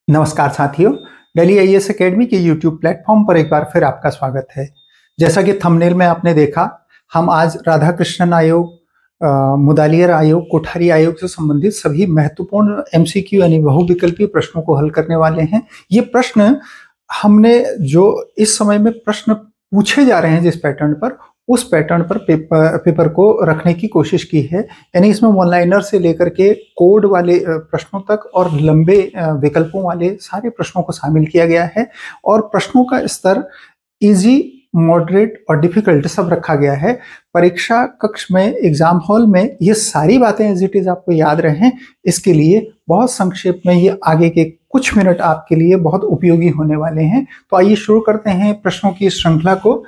नमस्कार साथियों, Delhi IAS academy के यूट्यूब प्लेटफॉर्म पर एक बार फिर आपका स्वागत है। जैसा कि थंबनेल में आपने देखा, हम आज राधाकृष्णन आयोग, मुदालियर आयोग, कोठारी आयोग से संबंधित सभी महत्वपूर्ण एमसीक्यू यानी बहुविकल्पीय प्रश्नों को हल करने वाले हैं। ये प्रश्न हमने जो इस समय में प्रश्न पूछे जा रहे हैं जिस पैटर्न पर, उस पैटर्न पर पेपर को रखने की कोशिश की है। यानी इसमें वन लाइनर से लेकर के कोड वाले प्रश्नों तक और लंबे विकल्पों वाले सारे प्रश्नों को शामिल किया गया है और प्रश्नों का स्तर इजी, मॉडरेट और डिफिकल्ट सब रखा गया है। परीक्षा कक्ष में, एग्जाम हॉल में ये सारी बातें एज इट इज आपको याद रहें, इसके लिए बहुत संक्षेप में ये आगे के कुछ मिनट आपके लिए बहुत उपयोगी होने वाले हैं। तो आइए शुरू करते हैं प्रश्नों की श्रृंखला को।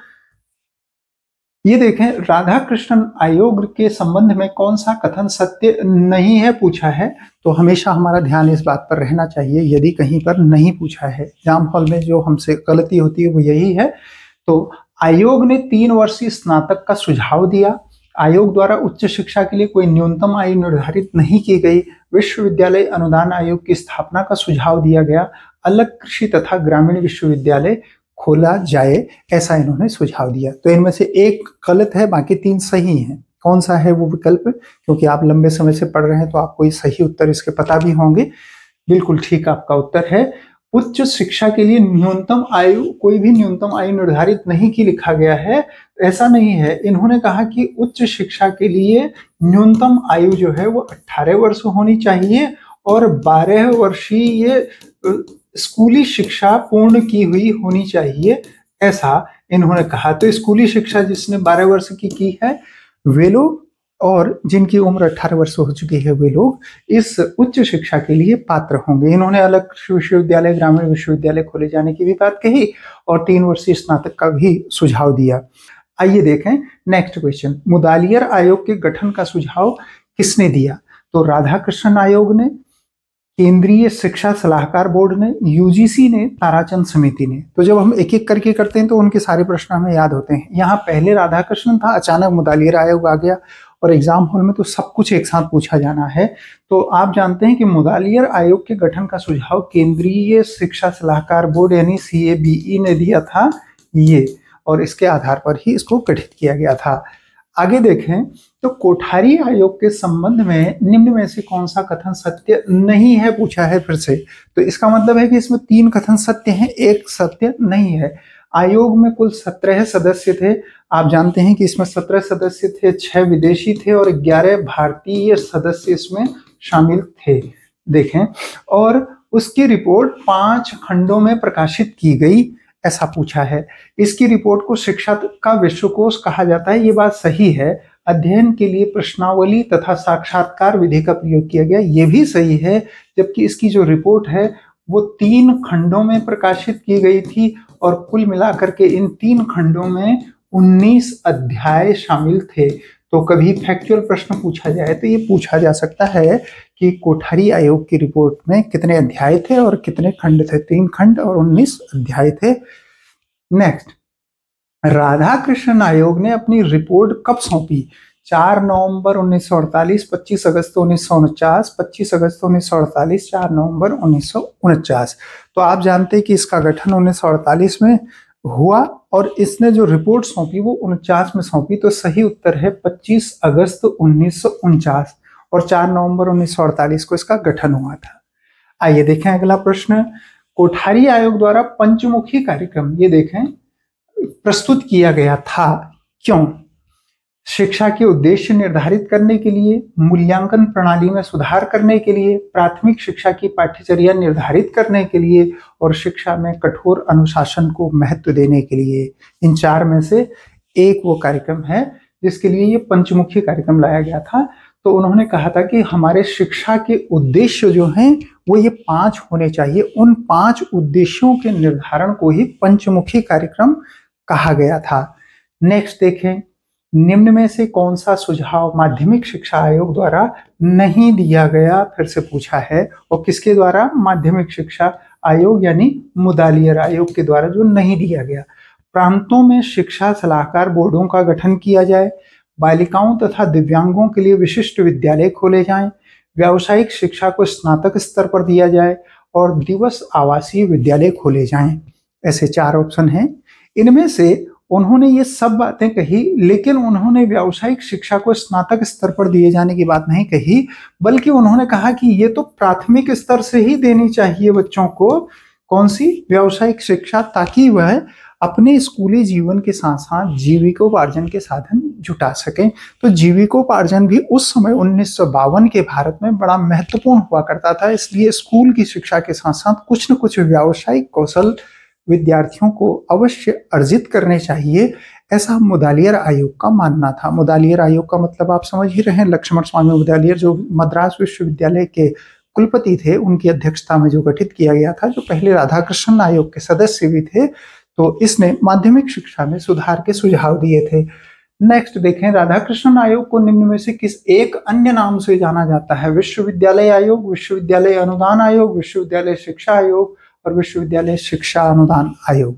ये देखें, राधाकृष्णन आयोग के संबंध में कौन सा कथन सत्य नहीं है पूछा है। तो हमेशा हमारा ध्यान इस बात पर रहना चाहिए, यदि कहीं पर नहीं पूछा है, एग्जाम हॉल में जो हमसे गलती होती है वो यही है। तो आयोग ने 3 वर्षीय स्नातक का सुझाव दिया। आयोग द्वारा उच्च शिक्षा के लिए कोई न्यूनतम आयु निर्धारित नहीं की गई। विश्वविद्यालय अनुदान आयोग की स्थापना का सुझाव दिया गया। अलग कृषि तथा ग्रामीण विश्वविद्यालय खोला जाए, ऐसा इन्होंने सुझाव दिया। तो इनमें से एक गलत है, बाकी 3 सही हैं। कौन सा है वो विकल्प? क्योंकि आप लंबे समय से पढ़ रहे हैं तो आपको ये सही उत्तर इसके पता भी होंगे। बिल्कुल ठीक आपका उत्तर है। उच्च शिक्षा के लिए न्यूनतम आयु, कोई भी न्यूनतम आयु निर्धारित नहीं की लिखा गया है, ऐसा नहीं है। इन्होंने कहा कि उच्च शिक्षा के लिए न्यूनतम आयु जो है वो 18 वर्ष होनी चाहिए और 12 वर्षीय स्कूली शिक्षा पूर्ण की हुई होनी चाहिए, ऐसा इन्होंने कहा। तो स्कूली शिक्षा जिसने 12 वर्ष की है वे लोग, और जिनकी उम्र 18 वर्ष हो चुकी है वे लोग इस उच्च शिक्षा के लिए पात्र होंगे। इन्होंने अलग विश्वविद्यालय, ग्रामीण विश्वविद्यालय खोले जाने की भी बात कही और 3 वर्षीय स्नातक का भी सुझाव दिया। आइए देखें नेक्स्ट क्वेश्चन। मुदालियर आयोग के गठन का सुझाव किसने दिया? तो राधाकृष्णन आयोग ने, केंद्रीय शिक्षा सलाहकार बोर्ड ने, यूजीसी ने, ताराचंद समिति ने। तो जब हम एक एक करके करते हैं तो उनके सारे प्रश्न हमें याद होते हैं। यहाँ पहले राधाकृष्णन था, अचानक मुदालियर आयोग आ गया और एग्जाम हॉल में तो सब कुछ एक साथ पूछा जाना है। तो आप जानते हैं कि मुदालियर आयोग के गठन का सुझाव केंद्रीय शिक्षा सलाहकार बोर्ड यानी CABE ने दिया था ये, और इसके आधार पर ही इसको गठित किया गया था। आगे देखें तो कोठारी आयोग के संबंध में निम्न में से कौन सा कथन सत्य नहीं है पूछा है फिर से। तो इसका मतलब है कि इसमें 3 कथन सत्य हैं, एक सत्य नहीं है। आयोग में कुल 17 सदस्य थे। आप जानते हैं कि इसमें 17 सदस्य थे, 6 विदेशी थे और 11 भारतीय सदस्य इसमें शामिल थे। देखें, और उसकी रिपोर्ट 5 खंडों में प्रकाशित की गई, ऐसा पूछा है। इसकी रिपोर्ट को शिक्षा का विश्वकोश कहा जाता है, ये बात सही है। अध्ययन के लिए प्रश्नावली तथा साक्षात्कार विधि का प्रयोग किया गया, ये भी सही है। जबकि इसकी जो रिपोर्ट है वो 3 खंडों में प्रकाशित की गई थी और कुल मिलाकर के इन 3 खंडों में 19 अध्याय शामिल थे। तो कभी फैक्चुअल प्रश्न पूछा जाए तो ये पूछा जा सकता है कि कोठारी आयोग की रिपोर्ट में कितने अध्याय थे और कितने खंड थे। 3 खंड और 19 अध्याय थे। नेक्स्ट, राधाकृष्णन आयोग ने अपनी रिपोर्ट कब सौंपी? 4 नवंबर 1948, 25 अगस्त 1949, 25 अगस्त 1948, 4 नवंबर 1949। तो आप जानते हैं कि इसका गठन 1948 में हुआ और इसने जो रिपोर्ट सौंपी वो 49 में सौंपी। तो सही उत्तर है 25 अगस्त 1949 और 4 नवंबर 1948 को इसका गठन हुआ था। आइए देखें अगला प्रश्न। कोठारी आयोग द्वारा पंचमुखी कार्यक्रम, ये देखें, प्रस्तुत किया गया था क्यों? शिक्षा के उद्देश्य निर्धारित करने के लिए, मूल्यांकन प्रणाली में सुधार करने के लिए, प्राथमिक शिक्षा की पाठ्यचर्या निर्धारित करने के लिए और शिक्षा में कठोर अनुशासन को महत्व देने के लिए। इन 4 में से एक वो कार्यक्रम है जिसके लिए ये पंचमुखी कार्यक्रम लाया गया था। तो उन्होंने कहा था कि हमारे शिक्षा के उद्देश्य जो हैं वो ये 5 होने चाहिए। उन 5 उद्देश्यों के निर्धारण को ही पंचमुखी कार्यक्रम कहा गया था। नेक्स्ट देखें, निम्न में से कौन सा सुझाव माध्यमिक शिक्षा आयोग द्वारा नहीं दिया गया? फिर से पूछा है, और किसके द्वारा? माध्यमिक शिक्षा आयोग यानी मुदालियर आयोग के द्वारा जो नहीं दिया गया। प्रांतों में शिक्षा सलाहकार बोर्डों का गठन किया जाए, बालिकाओं तथा दिव्यांगों के लिए विशिष्ट विद्यालय खोले जाएं, व्यावसायिक शिक्षा को स्नातक स्तर पर दिया जाए और दिवस आवासीय विद्यालय खोले जाएं। ऐसे 4 ऑप्शन हैं। इनमें से उन्होंने ये सब बातें कही, लेकिन उन्होंने व्यावसायिक शिक्षा को स्नातक स्तर पर दिए जाने की बात नहीं कही, बल्कि उन्होंने कहा कि ये तो प्राथमिक स्तर से ही देनी चाहिए बच्चों को। कौन सी? व्यावसायिक शिक्षा, ताकि वह अपने स्कूली जीवन के साथ साथ जीविकोपार्जन के साधन जुटा सकें। तो जीविकोपार्जन भी उस समय 1952 के भारत में बड़ा महत्वपूर्ण हुआ करता था, इसलिए स्कूल की शिक्षा के साथ साथ कुछ न कुछ व्यावसायिक कौशल विद्यार्थियों को अवश्य अर्जित करने चाहिए, ऐसा मुदालियर आयोग का मानना था। मुदालियर आयोग का मतलब आप समझ ही रहे हैं, लक्ष्मण स्वामी मुदालियर जो मद्रास विश्वविद्यालय के कुलपति थे, उनकी अध्यक्षता में जो गठित किया गया था, जो पहले राधाकृष्णन आयोग के सदस्य भी थे। तो इसने माध्यमिक शिक्षा में सुधार के सुझाव दिए थे। नेक्स्ट देखें, राधाकृष्णन आयोग को निम्न में से किस एक अन्य नाम से जाना जाता है? विश्वविद्यालय आयोग, विश्वविद्यालय अनुदान आयोग, विश्वविद्यालय शिक्षा आयोग और विश्वविद्यालय शिक्षा अनुदान आयोग।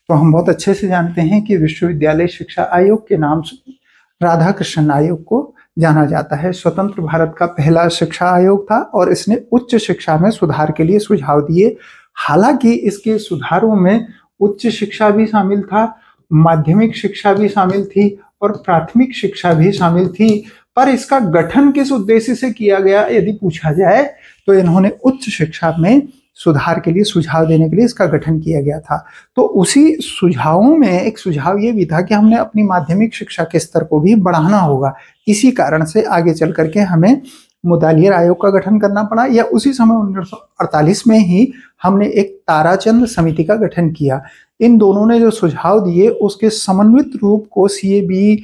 तो हम बहुत अच्छे से जानते हैं कि विश्वविद्यालय शिक्षा आयोग के नाम से राधाकृष्णन आयोग को जाना जाता है। स्वतंत्र भारत का पहला शिक्षा आयोग था और इसने उच्च शिक्षा में सुधार के लिए सुझाव दिए। हालांकि इसके सुधारों में उच्च शिक्षा भी शामिल था, माध्यमिक शिक्षा भी शामिल थी और प्राथमिक शिक्षा भी शामिल थी, पर इसका गठन किस उद्देश्य से किया गया यदि पूछा जाए तो इन्होंने उच्च शिक्षा में सुधार के लिए सुझाव देने के लिए इसका गठन किया गया था। तो उसी सुझावों में एक सुझाव ये भी था कि हमने अपनी माध्यमिक शिक्षा के स्तर को भी बढ़ाना होगा। इसी कारण से आगे चल करके हमें मुदालियर आयोग का गठन करना पड़ा, या उसी समय 1948 में ही हमने एक ताराचंद समिति का गठन किया। इन दोनों ने जो सुझाव दिए उसके समन्वित रूप को CAB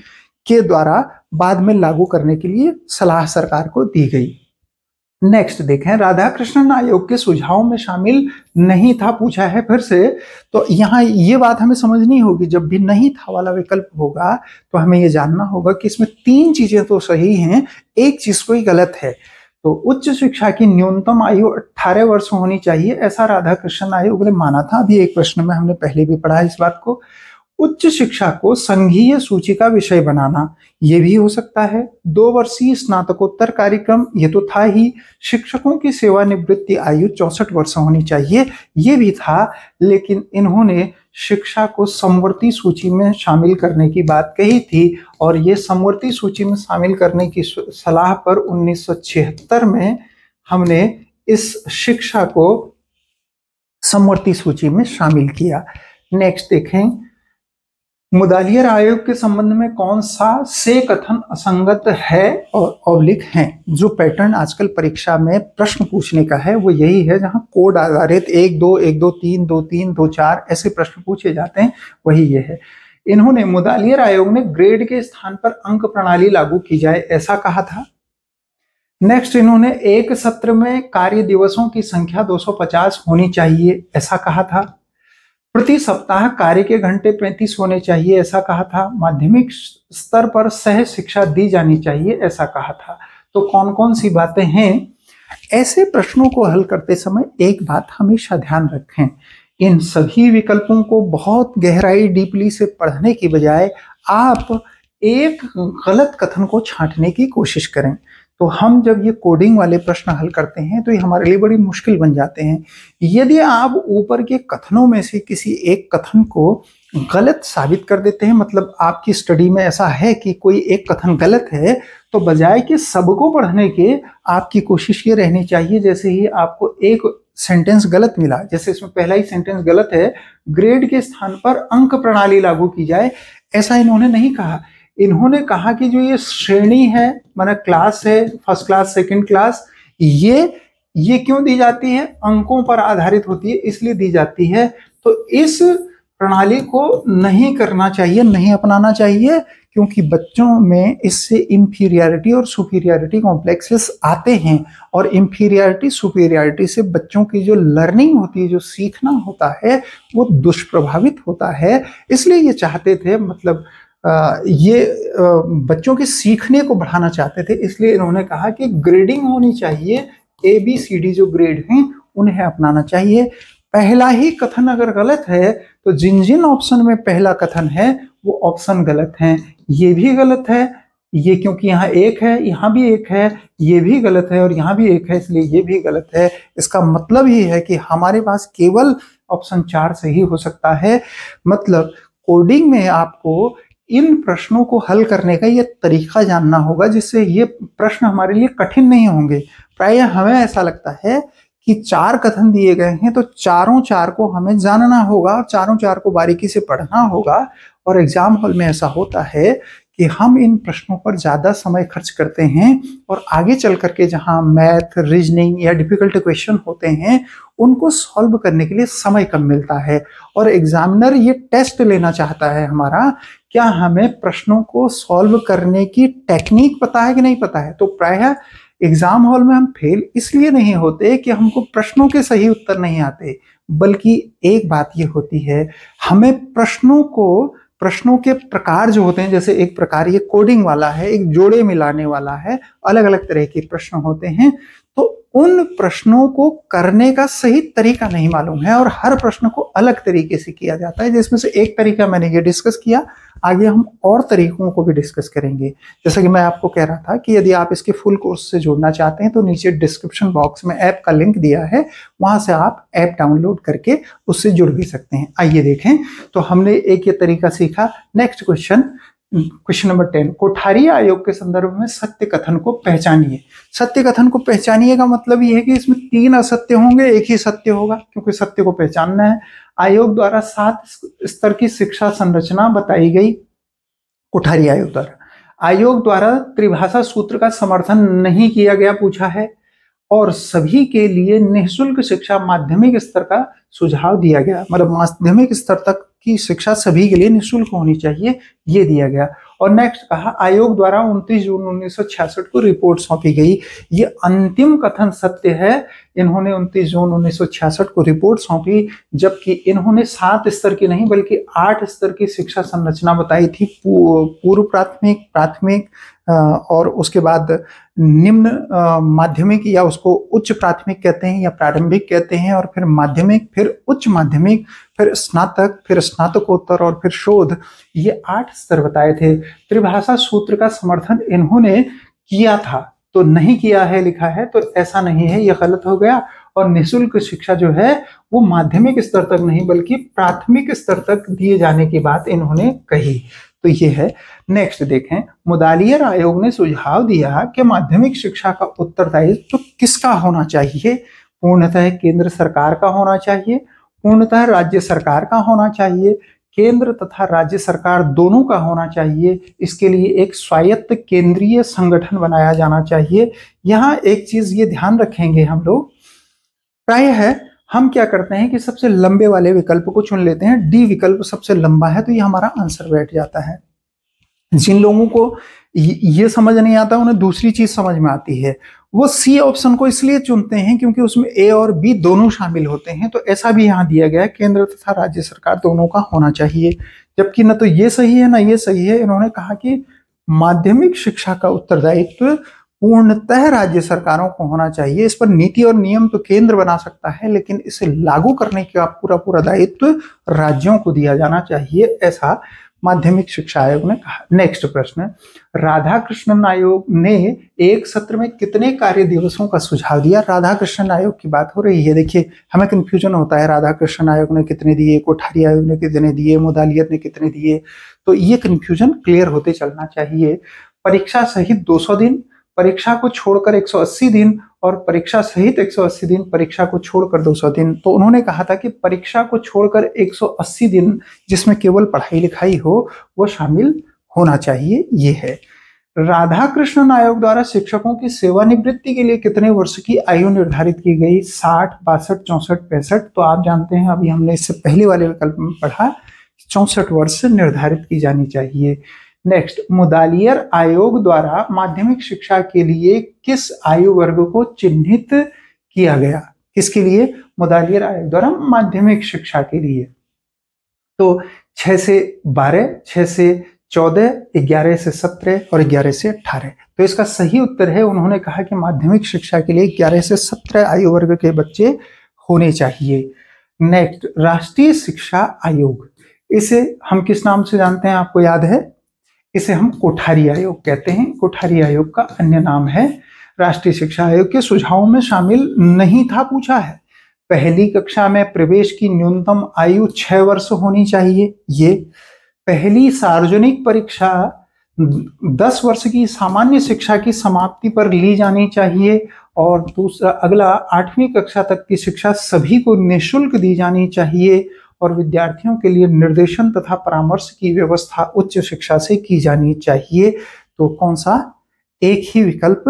के द्वारा बाद में लागू करने के लिए सलाह सरकार को दी गई। नेक्स्ट देखें, राधाकृष्णन आयोग के सुझाव में शामिल नहीं था पूछा है फिर से। तो यहाँ ये बात हमें समझनी होगी, जब भी नहीं था वाला विकल्प होगा तो हमें ये जानना होगा कि इसमें 3 चीजें तो सही हैं, एक चीज कोई गलत है। तो उच्च शिक्षा की न्यूनतम आयु 18 वर्ष होनी चाहिए, ऐसा राधाकृष्णन आयोग ने माना था। अभी एक प्रश्न में हमने पहले भी पढ़ा इस बात को। उच्च शिक्षा को संघीय सूची का विषय बनाना, ये भी हो सकता है। 2 वर्षीय स्नातकोत्तर कार्यक्रम, ये तो था ही। शिक्षकों की सेवानिवृत्ति आयु 64 वर्ष होनी चाहिए, ये भी था। लेकिन इन्होंने शिक्षा को समवर्ती सूची में शामिल करने की बात कही थी और ये समवर्ती सूची में शामिल करने की सलाह पर 1976 में हमने इस शिक्षा को समवर्ती सूची में शामिल किया। नेक्स्ट देखें, मुदालियर आयोग के संबंध में कौन सा से कथन असंगत है और ऑब्लिक है? जो पैटर्न आजकल परीक्षा में प्रश्न पूछने का है वो यही है, जहां कोड आधारित 1 2 1 2 3 2 3 2 4 ऐसे प्रश्न पूछे जाते हैं, वही ये है। इन्होंने मुदालियर आयोग ने ग्रेड के स्थान पर अंक प्रणाली लागू की जाए, ऐसा कहा था। नेक्स्ट, इन्होंने एक सत्र में कार्य दिवसों की संख्या 250 होनी चाहिए, ऐसा कहा था। प्रति सप्ताह कार्य के घंटे 35 होने चाहिए, ऐसा कहा था। माध्यमिक स्तर पर सह शिक्षा दी जानी चाहिए, ऐसा कहा था। तो कौन कौन सी बातें हैं? ऐसे प्रश्नों को हल करते समय एक बात हमेशा ध्यान रखें, इन सभी विकल्पों को बहुत गहराई डीपली से पढ़ने की बजाय आप एक गलत कथन को छांटने की कोशिश करें। तो हम जब ये कोडिंग वाले प्रश्न हल करते हैं तो ये हमारे लिए बड़ी मुश्किल बन जाते हैं। यदि आप ऊपर के कथनों में से किसी एक कथन को गलत साबित कर देते हैं, मतलब आपकी स्टडी में ऐसा है कि कोई एक कथन गलत है, तो बजाय कि सबको पढ़ने के आपकी कोशिश ये रहनी चाहिए, जैसे ही आपको एक सेंटेंस गलत मिला, जैसे इसमें पहला ही सेंटेंस गलत है, ग्रेड के स्थान पर अंक प्रणाली लागू की जाए, ऐसा इन्होंने नहीं कहा। इन्होंने कहा कि जो ये श्रेणी है, माना क्लास है, फर्स्ट क्लास सेकंड क्लास, ये क्यों दी जाती है? अंकों पर आधारित होती है, इसलिए दी जाती है। तो इस प्रणाली को नहीं करना चाहिए, नहीं अपनाना चाहिए, क्योंकि बच्चों में इससे इंफीरियरिटी और सुपीरियरिटी कॉम्प्लेक्सेस आते हैं, और इंफीरियरिटी सुपीरियरिटी से बच्चों की जो लर्निंग होती है, जो सीखना होता है, वो दुष्प्रभावित होता है। इसलिए ये चाहते थे, मतलब ये बच्चों के सीखने को बढ़ाना चाहते थे, इसलिए इन्होंने कहा कि ग्रेडिंग होनी चाहिए, ABCD जो ग्रेड हैं उन्हें अपनाना चाहिए। पहला ही कथन अगर गलत है तो जिन जिन ऑप्शन में पहला कथन है वो ऑप्शन गलत हैं। ये भी गलत है, ये क्योंकि यहाँ एक है, यहाँ भी एक है, ये भी गलत है और यहाँ भी एक है, इसलिए ये भी गलत है। इसका मतलब ये है कि हमारे पास केवल ऑप्शन 4 सही हो सकता है। मतलब कोडिंग में आपको इन प्रश्नों को हल करने का ये तरीका जानना होगा, जिससे ये प्रश्न हमारे लिए कठिन नहीं होंगे। प्रायः हमें ऐसा लगता है कि 4 कथन दिए गए हैं तो चारों 4 को हमें जानना होगा और चारों 4 को बारीकी से पढ़ना होगा। और एग्जाम हॉल में ऐसा होता है कि हम इन प्रश्नों पर ज्यादा समय खर्च करते हैं और आगे चल करके जहां मैथ, रीजनिंग या डिफिकल्ट क्वेश्चन होते हैं उनको सॉल्व करने के लिए समय कम मिलता है। और एग्जामिनर ये टेस्ट लेना चाहता है हमारा, क्या हमें प्रश्नों को सॉल्व करने की टेक्निक पता है कि नहीं पता है। तो प्रायः एग्जाम हॉल में हम फेल इसलिए नहीं होते कि हमको प्रश्नों के सही उत्तर नहीं आते, बल्कि एक बात ये होती है, हमें प्रश्नों के प्रकार जो होते हैं, जैसे एक प्रकार ये कोडिंग वाला है, एक जोड़े मिलाने वाला है, अलग अलग तरह के प्रश्न होते हैं, तो उन प्रश्नों को करने का सही तरीका नहीं मालूम है और हर प्रश्न को अलग तरीके से किया जाता है, जिसमें से एक तरीका मैंने ये डिस्कस किया। आगे हम और तरीकों को भी डिस्कस करेंगे। जैसा कि मैं आपको कह रहा था कि यदि आप इसके फुल कोर्स से जुड़ना चाहते हैं तो नीचे डिस्क्रिप्शन बॉक्स में ऐप का लिंक दिया है, वहां से आप ऐप डाउनलोड करके उससे जुड़ भी सकते हैं। आइए देखें, तो हमने एक ये तरीका सीखा। नेक्स्ट क्वेश्चन नंबर 10, कोठारी आयोग के संदर्भ में सत्य कथन को पहचानिए। सत्य कथन को पहचानिए का मतलब ये है कि इसमें 3 असत्य होंगे, एक ही सत्य होगा, क्योंकि सत्य को पहचानना है। आयोग द्वारा 7 स्तर की शिक्षा संरचना बताई गई। कोठारी आयोग द्वारा त्रिभाषा सूत्र का समर्थन नहीं किया गया, पूछा है। और सभी के लिए निःशुल्क शिक्षा माध्यमिक स्तर का सुझाव दिया गया, मतलब माध्यमिक स्तर तक की शिक्षा सभी के लिए निःशुल्क होनी चाहिए, ये दिया गया। और नेक्स्ट कहा, आयोग द्वारा 29 जून 1966 को रिपोर्ट सौंपी गई। ये अंतिम कथन सत्य है। इन्होंने 29 जून 1966 को रिपोर्ट सौंपी, जबकि इन्होंने 7 स्तर की नहीं बल्कि 8 स्तर की शिक्षा संरचना बताई थी। पूर्व प्राथमिक, प्राथमिक और उसके बाद निम्न माध्यमिक, या उसको उच्च प्राथमिक कहते हैं या प्रारंभिक कहते हैं, और फिर माध्यमिक, फिर उच्च माध्यमिक, फिर स्नातक, फिर स्नातकोत्तर और फिर शोध। ये 8 स्तर बताए थे। त्रिभाषा सूत्र का समर्थन इन्होंने किया था, तो नहीं किया है लिखा है, तो ऐसा नहीं है, ये गलत हो गया। और निःशुल्क शिक्षा जो है वो माध्यमिक स्तर तक नहीं बल्कि प्राथमिक स्तर तक दिए जाने की बात इन्होंने कही, तो ये है। नेक्स्ट देखें, मुदालियर आयोग ने सुझाव दिया कि माध्यमिक शिक्षा का उत्तरदायित्व किसका होना चाहिए। पूर्णतः केंद्र सरकार का होना चाहिए, पूर्णतः राज्य सरकार का होना चाहिए, केंद्र तथा राज्य सरकार दोनों का होना चाहिए। इसके लिए एक स्वायत्त केंद्रीय संगठन बनाया जाना चाहिए। यहाँ एक चीज ये ध्यान रखेंगे हम लोग, प्रायः हम क्या करते हैं कि सबसे लंबे वाले विकल्प को चुन लेते हैं। डी विकल्प सबसे लंबा है, तो ये हमारा आंसर बैठ जाता है। जिन लोगों को ये समझ नहीं आता उन्हें दूसरी चीज समझ में आती है, वो सी ऑप्शन को इसलिए चुनते हैं क्योंकि उसमें ए और बी दोनों शामिल होते हैं। तो ऐसा भी यहाँ दिया गया है, केंद्र तथा राज्य सरकार दोनों का होना चाहिए, जबकि न तो ये सही है ना ये सही है। इन्होंने कहा कि माध्यमिक शिक्षा का उत्तरदायित्व पूर्णतः राज्य सरकारों को होना चाहिए। इस पर नीति और नियम तो केंद्र बना सकता है, लेकिन इसे लागू करने का पूरा दायित्व राज्यों को दिया जाना चाहिए, ऐसा माध्यमिक शिक्षा आयोग ने कहा। नेक्स्ट प्रश्न, राधाकृष्णन आयोग ने एक सत्र में कितने कार्य दिवसों का सुझाव दिया। राधाकृष्णन आयोग की बात हो रही है। देखिए, हमें कंफ्यूजन होता है, राधाकृष्णन आयोग ने कितने दिए, कोठारी आयोग ने कितने दिए, मुदालियर ने कितने दिए, तो ये कंफ्यूजन क्लियर होते चलना चाहिए। परीक्षा सहित 200 दिन, परीक्षा को छोड़कर 180 दिन और परीक्षा सहित 180 दिन, परीक्षा को छोड़कर 200 दिन। तो उन्होंने कहा था कि परीक्षा को छोड़कर 180 दिन जिसमें केवल पढ़ाई लिखाई हो वो शामिल होना चाहिए, ये है। राधाकृष्णन आयोग द्वारा शिक्षकों की सेवानिवृत्ति के लिए कितने वर्ष की आयु निर्धारित की गई। 60, 62, 64, 65। तो आप जानते हैं, अभी हमने इससे पहले वाले विकल्प में पढ़ा, 64 वर्ष निर्धारित की जानी चाहिए। नेक्स्ट, मुदालियर आयोग द्वारा माध्यमिक शिक्षा के लिए किस आयु वर्ग को चिन्हित किया गया। किसके लिए? मुदालियर आयोग द्वारा माध्यमिक शिक्षा के लिए। तो 6 से 12, 6 से 14, 11 से 17 और 11 से 18। तो इसका सही उत्तर है, उन्होंने कहा कि माध्यमिक शिक्षा के लिए 11 से 17 आयु वर्ग के बच्चे होने चाहिए। नेक्स्ट, राष्ट्रीय शिक्षा आयोग, इसे हम किस नाम से जानते हैं, आपको याद है? इसे हम कोठारी आयोग कहते हैं। कोठारी आयोग का अन्य नाम है राष्ट्रीय शिक्षा आयोग। के सुझावों में शामिल नहीं था पूछा है, पहली कक्षा में प्रवेश की न्यूनतम आयु 6 वर्ष होनी चाहिए। ये पहली सार्वजनिक परीक्षा 10 वर्ष की सामान्य शिक्षा की समाप्ति पर ली जानी चाहिए। और दूसरा अगला 8वीं कक्षा तक की शिक्षा सभी को निःशुल्क दी जानी चाहिए और विद्यार्थियों के लिए निर्देशन तथा परामर्श की व्यवस्था उच्च शिक्षा से की जानी चाहिए। तो कौन सा? एक ही विकल्प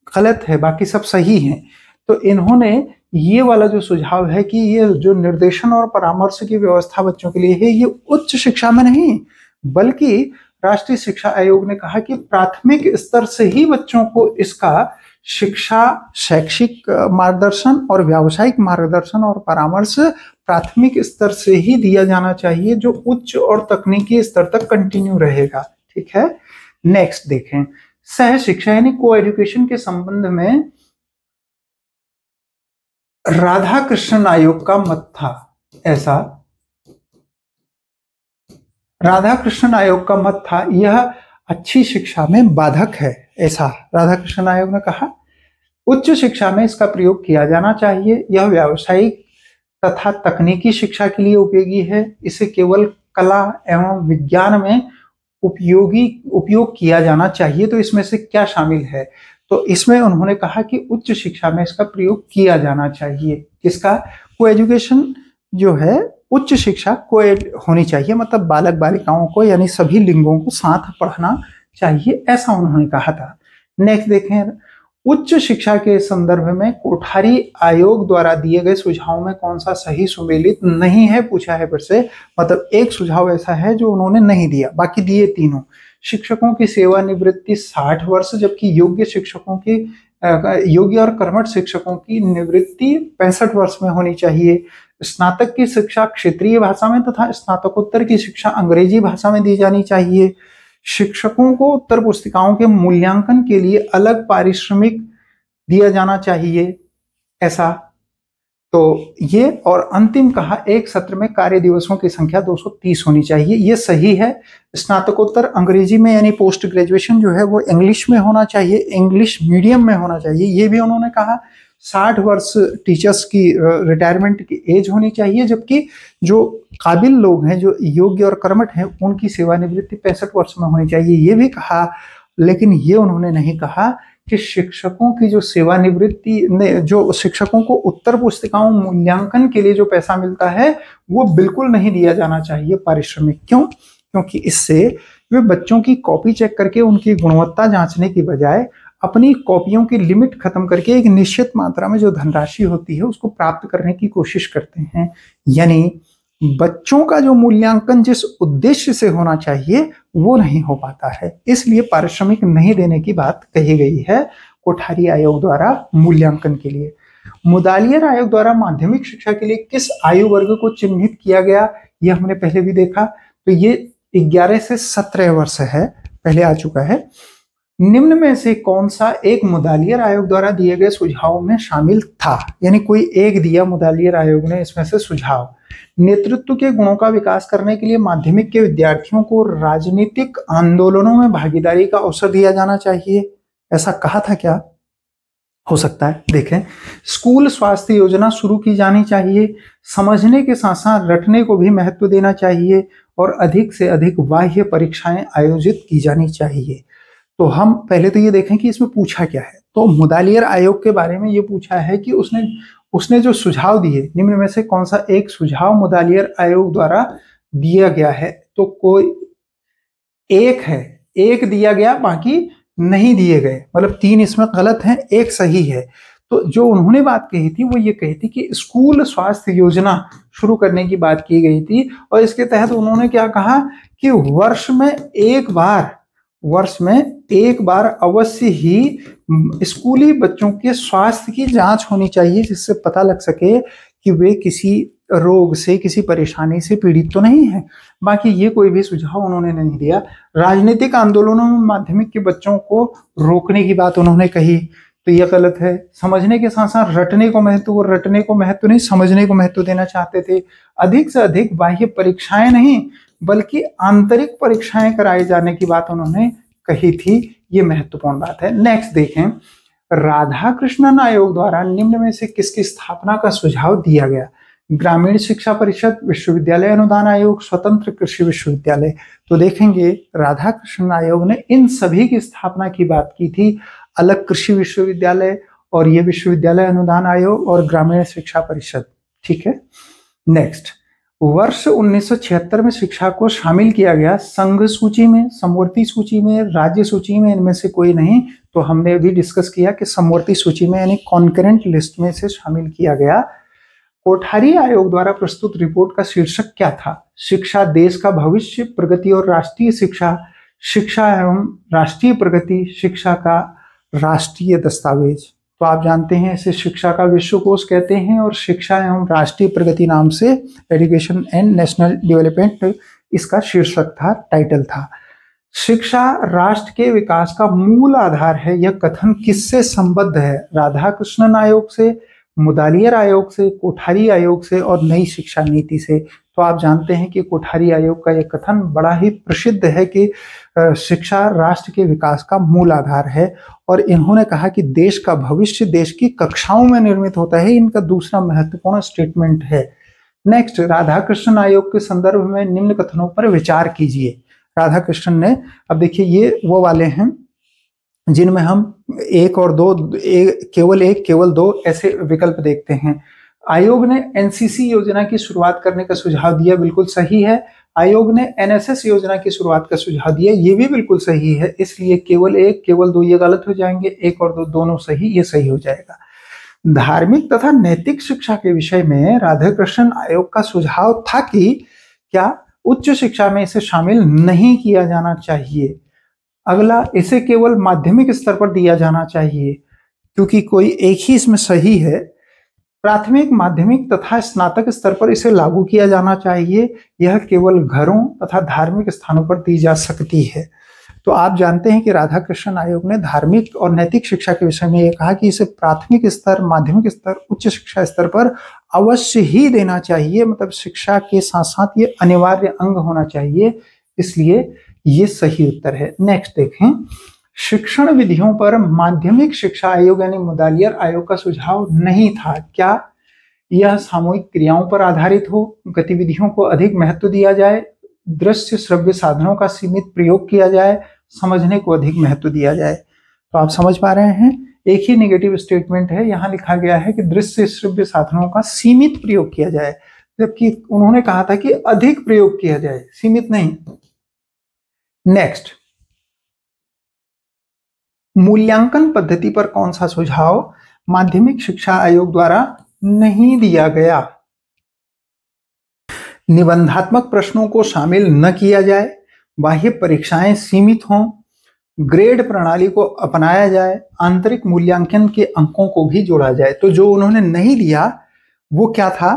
गलत है, बाकी सब सही हैं। तो इन्होंने ये वाला जो सुझाव है कि ये जो निर्देशन और परामर्श की व्यवस्था बच्चों के लिए है, ये उच्च शिक्षा में नहीं बल्कि राष्ट्रीय शिक्षा आयोग ने कहा कि प्राथमिक स्तर से ही बच्चों को इसका शिक्षा, शैक्षिक मार्गदर्शन और व्यावसायिक मार्गदर्शन और परामर्श प्राथमिक स्तर से ही दिया जाना चाहिए, जो उच्च और तकनीकी स्तर तक कंटिन्यू रहेगा। ठीक है, नेक्स्ट देखें, सह शिक्षा यानी को एजुकेशन के संबंध में राधाकृष्णन आयोग का मत था। ऐसा राधाकृष्णन आयोग का मत था, यह अच्छी शिक्षा में बाधक है, ऐसा राधाकृष्णन आयोग ने कहा। उच्च शिक्षा में इसका प्रयोग किया जाना चाहिए, यह व्यावसायिक तथा तकनीकी शिक्षा के लिए उपयोगी है, इसे केवल कला एवं विज्ञान में उपयोग किया जाना चाहिए। तो इसमें से क्या शामिल है? तो इसमें उन्होंने कहा कि उच्च शिक्षा में इसका प्रयोग किया जाना चाहिए। किसका? को एजुकेशन जो है, उच्च शिक्षा को होनी चाहिए, मतलब बालक बालिकाओं को यानी सभी लिंगों को साथ पढ़ना चाहिए, ऐसा उन्होंने कहा था। नेक्स्ट देखें, उच्च शिक्षा के संदर्भ में कोठारी आयोग द्वारा दिए गए सुझावों में कौन सा सही सुमेलित नहीं है पूछा है फिर से। मतलब एक सुझाव ऐसा है जो उन्होंने नहीं दिया, बाकी दिए तीनों। शिक्षकों की सेवानिवृत्ति 60 वर्ष, जबकि योग्य और कर्मठ शिक्षकों की निवृत्ति 65 वर्ष में होनी चाहिए। स्नातक की शिक्षा क्षेत्रीय भाषा में तथा स्नातकोत्तर की शिक्षा अंग्रेजी भाषा में दी जानी चाहिए। शिक्षकों को उत्तर पुस्तिकाओं के मूल्यांकन के लिए अलग पारिश्रमिक दिया जाना चाहिए, ऐसा। तो ये और अंतिम कहा, एक सत्र में कार्य दिवसों की संख्या 230 होनी चाहिए, ये सही है। स्नातकोत्तर अंग्रेजी में यानी पोस्ट ग्रेजुएशन जो है वो इंग्लिश में होना चाहिए, इंग्लिश मीडियम में होना चाहिए, ये भी उन्होंने कहा। 60 वर्ष टीचर्स की रिटायरमेंट की एज होनी चाहिए, जबकि जो काबिल लोग हैं, जो योग्य और कर्मठ हैं, उनकी सेवानिवृत्ति 65 वर्ष में होनी चाहिए, ये भी कहा। लेकिन ये उन्होंने नहीं कहा कि शिक्षकों की जो सेवानिवृत्ति ने, जो शिक्षकों को उत्तर पुस्तिकाओं मूल्यांकन के लिए जो पैसा मिलता है वो बिल्कुल नहीं दिया जाना चाहिए पारिश्रमिक। क्यों? क्योंकि इससे वे बच्चों की कॉपी चेक करके उनकी गुणवत्ता जांचने की बजाय अपनी कॉपियों की लिमिट खत्म करके एक निश्चित मात्रा में जो धनराशि होती है उसको प्राप्त करने की कोशिश करते हैं। यानी बच्चों का जो मूल्यांकन जिस उद्देश्य से होना चाहिए वो नहीं हो पाता है, इसलिए पारिश्रमिक नहीं देने की बात कही गई है कोठारी आयोग द्वारा मूल्यांकन के लिए। मुदालियर आयोग द्वारा माध्यमिक शिक्षा के लिए किस आयु वर्ग को चिन्हित किया गया, यह हमने पहले भी देखा। तो ये 11 से 17 वर्ष है, पहले आ चुका है। निम्न में से कौन सा एक मुदालियर आयोग द्वारा दिए गए सुझावों में शामिल था? यानी कोई एक दिया मुदालियर आयोग ने इसमें से सुझाव। नेतृत्व के गुणों का विकास करने के लिए माध्यमिक के विद्यार्थियों को राजनीतिक आंदोलनों में भागीदारी का अवसर दिया जाना चाहिए, ऐसा कहा था क्या? हो सकता है। देखें, स्कूल स्वास्थ्य योजना शुरू की जानी चाहिए, समझने के साथ साथ रटने को भी महत्व देना चाहिए और अधिक से अधिक बाह्य परीक्षाएं आयोजित की जानी चाहिए। तो हम पहले तो ये देखें कि इसमें पूछा क्या है। तो मुदालियर आयोग के बारे में ये पूछा है कि उसने जो सुझाव दिए, निम्न में से कौन सा एक सुझाव मुदालियर आयोग द्वारा दिया गया है? तो कोई एक है, एक दिया गया, बाकी नहीं दिए गए, मतलब 3 इसमें गलत हैं, एक सही है। तो जो उन्होंने बात कही थी वो ये कही थी कि स्कूल स्वास्थ्य योजना शुरू करने की बात की गई थी और इसके तहत उन्होंने क्या कहा कि वर्ष में एक बार अवश्य ही स्कूली बच्चों के स्वास्थ्य की जांच होनी चाहिए, जिससे पता लग सके कि वे किसी रोग से, किसी परेशानी से पीड़ित तो नहीं है। बाकी ये कोई भी सुझाव उन्होंने नहीं दिया। राजनीतिक आंदोलनों में माध्यमिक के बच्चों को रोकने की बात उन्होंने कही, तो ये गलत है। समझने के साथ साथ रटने को महत्व नहीं, समझने को महत्व देना चाहते थे। अधिक से अधिक बाह्य परीक्षाएं नहीं, बल्कि आंतरिक परीक्षाएं कराए जाने की बात उन्होंने कही थी। ये महत्वपूर्ण बात है। नेक्स्ट देखें, राधाकृष्णन आयोग द्वारा निम्न में से किसकी स्थापना का सुझाव दिया गया? ग्रामीण शिक्षा परिषद, विश्वविद्यालय अनुदान आयोग, स्वतंत्र कृषि विश्वविद्यालय। तो देखेंगे राधाकृष्णन आयोग ने इन सभी की स्थापना की बात की थी, अलग कृषि विश्वविद्यालय और ये विश्वविद्यालय अनुदान आयोग और ग्रामीण शिक्षा परिषद। ठीक है। नेक्स्ट, वर्ष 1976 में शिक्षा को शामिल किया गया संघ सूची में, समवर्ती सूची में, राज्य सूची में, इनमें से कोई नहीं। तो हमने अभी डिस्कस किया कि समवर्ती सूची में यानी कॉन्करेंट लिस्ट में से शामिल किया गया। कोठारी आयोग द्वारा प्रस्तुत रिपोर्ट का शीर्षक क्या था? शिक्षा देश का भविष्य, प्रगति और राष्ट्रीय शिक्षा, शिक्षा एवं राष्ट्रीय प्रगति, शिक्षा का राष्ट्रीय दस्तावेज। तो आप जानते हैं इसे शिक्षा का विश्वकोश कहते हैं और शिक्षा एवं राष्ट्रीय प्रगति नाम से एजुकेशन एंड नेशनल डेवलपमेंट इसका शीर्षक था, टाइटल था। शिक्षा राष्ट्र के विकास का मूल आधार है, यह कथन किससे संबद्ध है? राधाकृष्णन आयोग से, मुदालियर आयोग से, कोठारी आयोग से और नई शिक्षा नीति से। तो आप जानते हैं कि कोठारी आयोग का यह कथन बड़ा ही प्रसिद्ध है कि शिक्षा राष्ट्र के विकास का मूल आधार है और इन्होंने कहा कि देश का भविष्य देश की कक्षाओं में निर्मित होता है। इनका दूसरा महत्वपूर्ण स्टेटमेंट है। नेक्स्ट, राधाकृष्णन आयोग के संदर्भ में निम्न कथनों पर विचार कीजिए। राधाकृष्णन ने, अब देखिए ये वो वाले हैं जिनमें हम एक और दो, केवल एक, केवल दो ऐसे विकल्प देखते हैं। आयोग ने एनसीसी योजना की शुरुआत करने का सुझाव दिया, बिल्कुल सही है। आयोग ने एनएसएस योजना की शुरुआत का सुझाव दिया, ये भी बिल्कुल सही है। इसलिए केवल एक, केवल दो ये गलत हो जाएंगे, एक और दो दोनों सही, ये सही हो जाएगा। धार्मिक तथा नैतिक शिक्षा के विषय में राधाकृष्णन आयोग का सुझाव था कि क्या उच्च शिक्षा में इसे शामिल नहीं किया जाना चाहिए। अगला, इसे केवल माध्यमिक स्तर पर दिया जाना चाहिए, क्योंकि कोई एक ही इसमें सही है। प्राथमिक, माध्यमिक तथा स्नातक स्तर पर इसे लागू किया जाना चाहिए। यह केवल घरों तथा धार्मिक स्थानों पर दी जा सकती है। तो आप जानते हैं कि राधाकृष्णन आयोग ने धार्मिक और नैतिक शिक्षा के विषय में यह कहा कि इसे प्राथमिक स्तर, माध्यमिक स्तर, उच्च शिक्षा स्तर पर अवश्य ही देना चाहिए। मतलब शिक्षा के साथ साथ ये अनिवार्य अंग होना चाहिए। इसलिए ये सही उत्तर है। नेक्स्ट देखें, शिक्षण विधियों पर माध्यमिक शिक्षा आयोग यानी मुदालियर आयोग का सुझाव नहीं था। क्या यह सामूहिक क्रियाओं पर आधारित हो, गतिविधियों को अधिक महत्व दिया जाए, दृश्य श्रव्य साधनों का सीमित प्रयोग किया जाए, समझने को अधिक महत्व दिया जाए? तो आप समझ पा रहे हैं, एक ही नेगेटिव स्टेटमेंट है। यहां लिखा गया है कि दृश्य श्रव्य साधनों का सीमित प्रयोग किया जाए, जबकि उन्होंने कहा था कि अधिक प्रयोग किया जाए, सीमित नहीं। नेक्स्ट, मूल्यांकन पद्धति पर कौन सा सुझाव माध्यमिक शिक्षा आयोग द्वारा नहीं दिया गया? निबंधात्मक प्रश्नों को शामिल न किया जाए, बाह्य परीक्षाएं सीमित हों, ग्रेड प्रणाली को अपनाया जाए, आंतरिक मूल्यांकन के अंकों को भी जोड़ा जाए। तो जो उन्होंने नहीं दिया वो क्या था?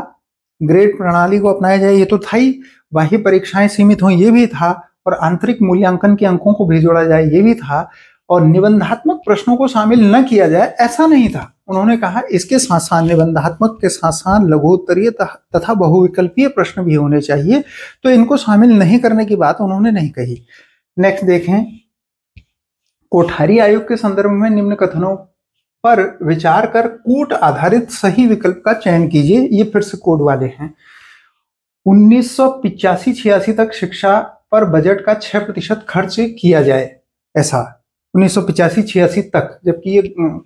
ग्रेड प्रणाली को अपनाया जाए, ये तो था ही। बाह्य परीक्षाएं सीमित हों, ये भी था। और आंतरिक मूल्यांकन के अंकों को भी जोड़ा जाए, ये भी था। और निबंधात्मक प्रश्नों को शामिल न किया जाए, ऐसा नहीं था। उन्होंने कहा इसके साथ साथ, निबंधात्मक के साथ साथ लघुत्तरीय तथा बहुविकल्पीय प्रश्न भी होने चाहिए। तो इनको शामिल नहीं करने की बात उन्होंने नहीं कही। नेक्स्ट देखें, कोठारी आयोग के संदर्भ में निम्न कथनों पर विचार कर कूट आधारित सही विकल्प का चयन कीजिए। ये फिर से कोड वाले हैं। 1985-86 तक शिक्षा पर बजट का 6% खर्च किया जाए, ऐसा 1985-86 तक। जबकि ये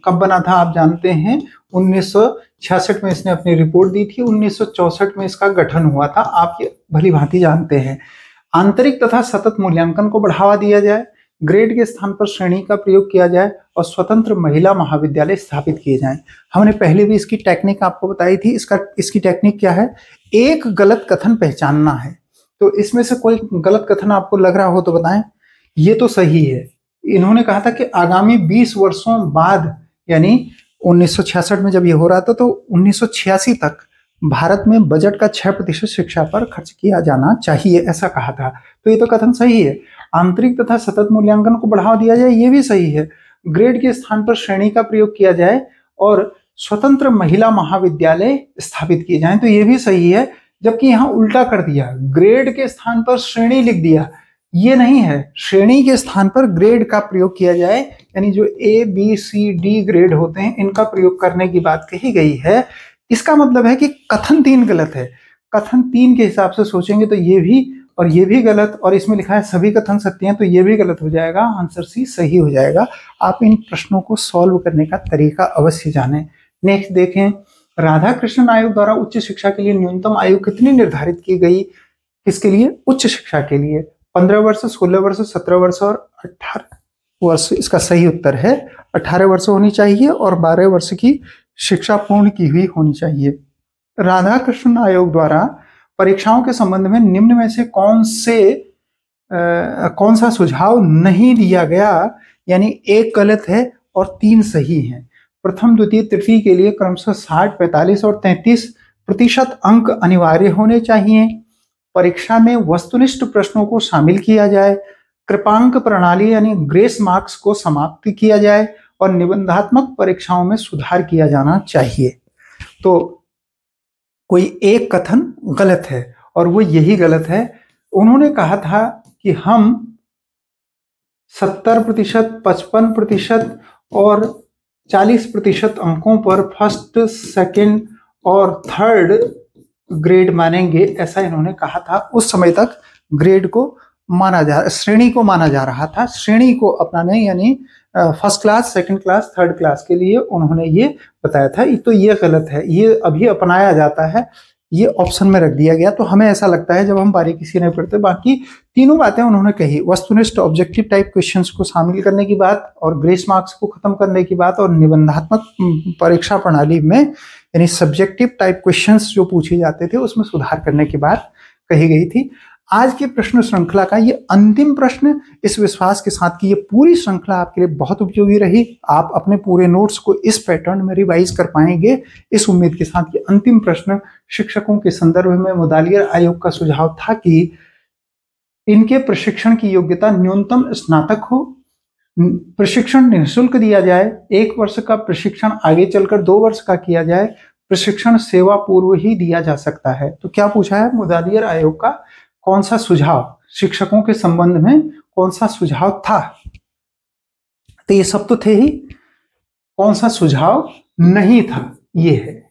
कब बना था आप जानते हैं, 1966 में इसने अपनी रिपोर्ट दी थी, 1964 में इसका गठन हुआ था। आप ये भली भांति जानते हैं। आंतरिक तथा सतत मूल्यांकन को बढ़ावा दिया जाए, ग्रेड के स्थान पर श्रेणी का प्रयोग किया जाए और स्वतंत्र महिला महाविद्यालय स्थापित किए जाएं। हमने पहले भी इसकी टेक्निक आपको बताई थी। इसकी टेक्निक क्या है? एक गलत कथन पहचानना है। तो इसमें से कोई गलत कथन आपको लग रहा हो तो बताएं। ये तो सही है। इन्होंने कहा था कि आगामी 20 वर्षों बाद, यानी 1966 में जब ये हो रहा था, तो 1986 तक भारत में बजट का 6% शिक्षा पर खर्च किया जाना चाहिए, ऐसा कहा था। तो ये तो कथन सही है। आंतरिक तथा सतत मूल्यांकन को बढ़ावा दिया जाए, ये भी सही है। ग्रेड के स्थान पर श्रेणी का प्रयोग किया जाए और स्वतंत्र महिला महाविद्यालय स्थापित किए जाएं, तो ये भी सही है। जबकि यहाँ उल्टा कर दिया, ग्रेड के स्थान पर श्रेणी लिख दिया। ये नहीं है, श्रेणी के स्थान पर ग्रेड का प्रयोग किया जाए, यानी जो A B C D grade होते हैं इनका प्रयोग करने की बात कही गई है। इसका मतलब है कि कथन 3 गलत है। कथन 3 के हिसाब से सोचेंगे तो ये भी और ये भी गलत, और इसमें लिखा है सभी कथन सत्य हैं, तो ये भी गलत हो जाएगा। आंसर सी सही हो जाएगा। आप इन प्रश्नों को सॉल्व करने का तरीका अवश्य जानें। नेक्स्ट देखें, राधा कृष्णन आयोग द्वारा उच्च शिक्षा के लिए न्यूनतम आयु कितनी निर्धारित की गई? किसके लिए? उच्च शिक्षा के लिए। 15 वर्ष, 16 वर्ष, 17 वर्ष और 18 वर्ष। इसका सही उत्तर है 18 वर्ष होनी चाहिए और 12 वर्ष की शिक्षा पूर्ण की हुई होनी चाहिए। राधा कृष्णन आयोग द्वारा परीक्षाओं के संबंध में निम्न में से कौन सा सुझाव नहीं दिया गया? यानी एक गलत है और 3 सही हैं। प्रथम, द्वितीय, तृतीय के लिए क्रमशः 60, 45 और 33% अंक अनिवार्य होने चाहिए। परीक्षा में वस्तुनिष्ठ प्रश्नों को शामिल किया जाए। कृपांक प्रणाली यानी ग्रेस मार्क्स को समाप्त किया जाए और निबंधात्मक परीक्षाओं में सुधार किया जाना चाहिए। तो कोई एक कथन गलत है और वो यही गलत है। उन्होंने कहा था कि हम 70%, 55% और 40% अंकों पर फर्स्ट, सेकंड और थर्ड ग्रेड मानेंगे, ऐसा इन्होंने कहा था। उस समय तक ग्रेड को श्रेणी को माना जा रहा था। श्रेणी को अपनाने यानी first class, second class, third class के लिए उन्होंने ये बताया था। तो ये गलत है, ये अभी अपनाया जाता है, ये ऑप्शन में रख दिया गया। तो हमें ऐसा लगता है जब हम बारीकी से नहीं पढ़ते। बाकी तीनों बातें उन्होंने कही, वस्तुनिष्ठ ऑब्जेक्टिव टाइप क्वेश्चंस को शामिल करने की बात और ग्रेस मार्क्स को खत्म करने की बात और निबंधात्मक परीक्षा प्रणाली में यानी सब्जेक्टिव टाइप क्वेश्चंस जो पूछे जाते थे उसमें सुधार करने की बात कही गई थी। आज की प्रश्न श्रृंखला का ये अंतिम प्रश्न, इस विश्वास के साथ कि ये पूरी श्रृंखला आपके लिए बहुत उपयोगी रही। आप अपने पूरे नोट्स को इस पैटर्न में रिवाइज कर पाएंगे, इस उम्मीद के साथ। ये अंतिम प्रश्न शिक्षकों के संदर्भ में मुदालियर आयोग का सुझाव था कि इनके प्रशिक्षण की योग्यता न्यूनतम स्नातक हो, प्रशिक्षण निःशुल्क दिया जाए, 1 वर्ष का प्रशिक्षण आगे चलकर 2 वर्ष का किया जाए, प्रशिक्षण सेवा पूर्व ही दिया जा सकता है। तो क्या पूछा है? मुदालियर आयोग का कौन सा सुझाव, शिक्षकों के संबंध में कौन सा सुझाव था? तो ये सब तो थे ही, कौन सा सुझाव नहीं था ये है।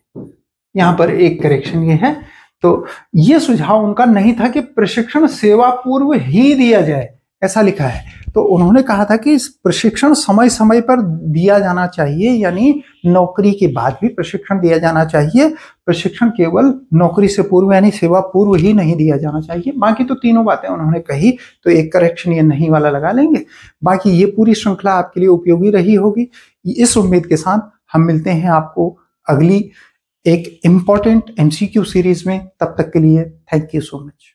यहां पर एक करेक्शन ये है। तो ये सुझाव उनका नहीं था कि प्रशिक्षण सेवा पूर्व ही दिया जाए, ऐसा लिखा है। तो उन्होंने कहा था कि इस प्रशिक्षण समय समय पर दिया जाना चाहिए, यानी नौकरी के बाद भी प्रशिक्षण दिया जाना चाहिए। प्रशिक्षण केवल नौकरी से पूर्व यानी सेवा पूर्व ही नहीं दिया जाना चाहिए। बाकी तो तीनों बातें उन्होंने कही, तो एक करेक्शन ये नहीं वाला लगा लेंगे। बाकी ये पूरी श्रृंखला आपके लिए उपयोगी रही होगी, इस उम्मीद के साथ हम मिलते हैं आपको अगली एक इंपॉर्टेंट MCQ सीरीज में। तब तक के लिए थैंक यू सो मच।